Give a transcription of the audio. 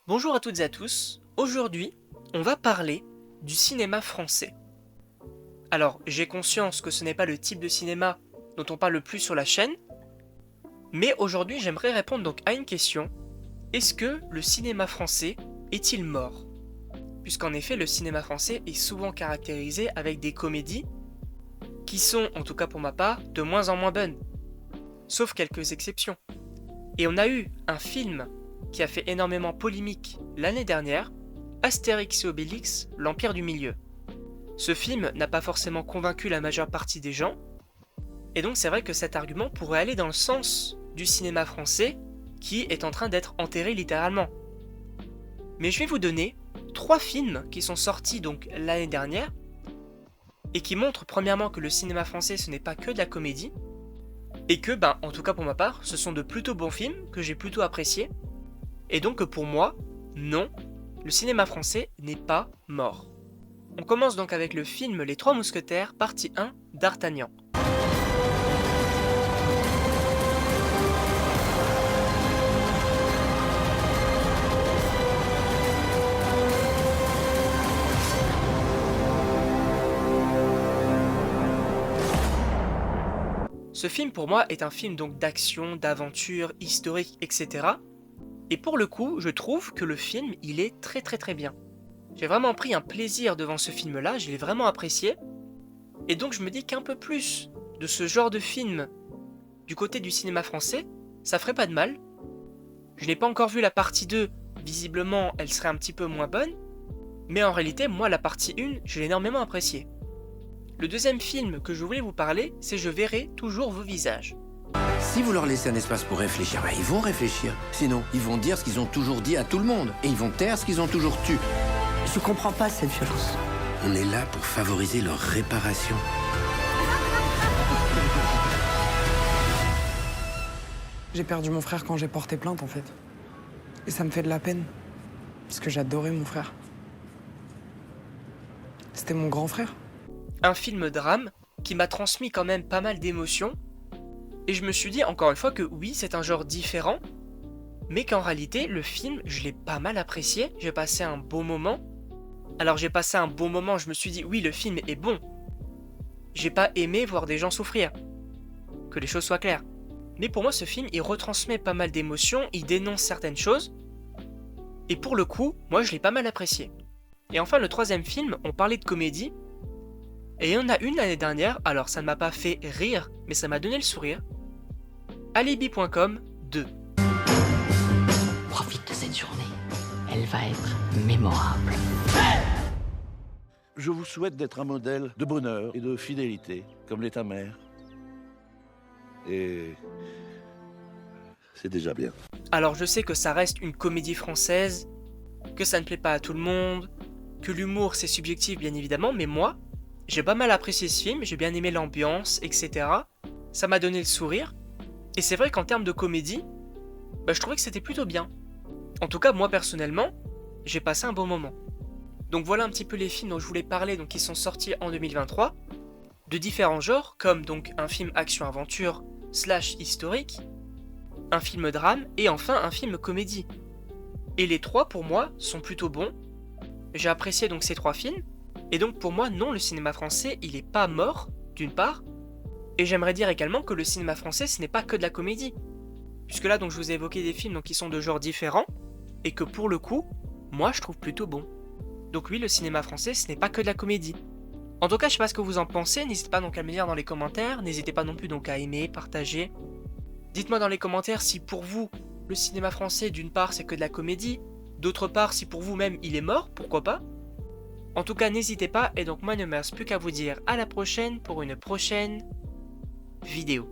Bonjour à toutes et à tous, aujourd'hui on va parler du cinéma français. Alors j'ai conscience que ce n'est pas le type de cinéma dont on parle le plus sur la chaîne, mais aujourd'hui j'aimerais répondre donc à une question. Est-ce que le cinéma français est-il mort? Puisqu'en effet le cinéma français est souvent caractérisé avec des comédies qui sont, en tout cas pour ma part, de moins en moins bonnes. Sauf quelques exceptions. Et on a eu un film qui a fait énormément polémique l'année dernière, Astérix et Obélix, l'Empire du Milieu. Ce film n'a pas forcément convaincu la majeure partie des gens, et donc c'est vrai que cet argument pourrait aller dans le sens du cinéma français qui est en train d'être enterré littéralement. Mais je vais vous donner 3 films qui sont sortis donc l'année dernière, et qui montrent premièrement que le cinéma français ce n'est pas que de la comédie, et que, en tout cas pour ma part, ce sont de plutôt bons films que j'ai plutôt appréciés, et donc pour moi, non, le cinéma français n'est pas mort. On commence donc avec le film Les Trois Mousquetaires, partie 1 d'Artagnan. Ce film pour moi est un film donc d'action, d'aventure, historique, etc. Et pour le coup, je trouve que le film, il est très bien. J'ai vraiment pris un plaisir devant ce film-là, je l'ai vraiment apprécié. Et donc je me dis qu'un peu plus de ce genre de film du côté du cinéma français, ça ferait pas de mal. Je n'ai pas encore vu la partie 2, visiblement elle serait un petit peu moins bonne. Mais en réalité, moi la partie 1, je l'ai énormément appréciée. Le deuxième film que je voulais vous parler, c'est Je verrai toujours vos visages. Si vous leur laissez un espace pour réfléchir, ils vont réfléchir. Sinon, ils vont dire ce qu'ils ont toujours dit à tout le monde. Et ils vont taire ce qu'ils ont toujours tu. Je comprends pas cette violence. On est là pour favoriser leur réparation. J'ai perdu mon frère quand j'ai porté plainte, en fait. Et ça me fait de la peine. Parce que j'adorais mon frère. C'était mon grand frère. Un film drame qui m'a transmis quand même pas mal d'émotions. Et je me suis dit encore une fois que oui, c'est un genre différent, mais qu'en réalité, le film, je l'ai pas mal apprécié, j'ai passé un bon moment. Alors j'ai passé un bon moment, je me suis dit oui, le film est bon. J'ai pas aimé voir des gens souffrir. Que les choses soient claires. Mais pour moi, ce film, il retransmet pas mal d'émotions, il dénonce certaines choses. Et pour le coup, moi, je l'ai pas mal apprécié. Et enfin, le troisième film, on parlait de comédie. Et il y en a une l'année dernière, alors ça ne m'a pas fait rire, mais ça m'a donné le sourire. Alibi.com 2. Profite de cette journée. Elle va être mémorable. Je vous souhaite d'être un modèle de bonheur et de fidélité, comme l'est ta mère. Et c'est déjà bien. Alors je sais que ça reste une comédie française, que ça ne plaît pas à tout le monde, que l'humour c'est subjectif bien évidemment, mais moi, j'ai pas mal apprécié ce film, j'ai bien aimé l'ambiance, etc. Ça m'a donné le sourire, et c'est vrai qu'en termes de comédie, je trouvais que c'était plutôt bien. En tout cas, moi personnellement, j'ai passé un bon moment. Donc voilà un petit peu les films dont je voulais parler, donc qui sont sortis en 2023, de différents genres, comme donc un film action-aventure / historique, un film drame, et enfin un film comédie. Et les trois, pour moi, sont plutôt bons. J'ai apprécié donc ces 3 films, et donc pour moi, non, le cinéma français, il est pas mort, d'une part, et j'aimerais dire également que le cinéma français, ce n'est pas que de la comédie. Puisque là, donc, je vous ai évoqué des films donc, qui sont de genres différents, et que pour le coup, moi, je trouve plutôt bon. Donc oui, le cinéma français, ce n'est pas que de la comédie. En tout cas, je sais pas ce que vous en pensez, n'hésitez pas donc à me dire dans les commentaires, n'hésitez pas non plus donc à aimer, partager. Dites-moi dans les commentaires si pour vous, le cinéma français, d'une part, c'est que de la comédie, d'autre part, si pour vous-même, il est mort, pourquoi pas. En tout cas, n'hésitez pas, et donc moi, il ne me reste plus qu'à vous dire à la prochaine pour une prochaine vidéo.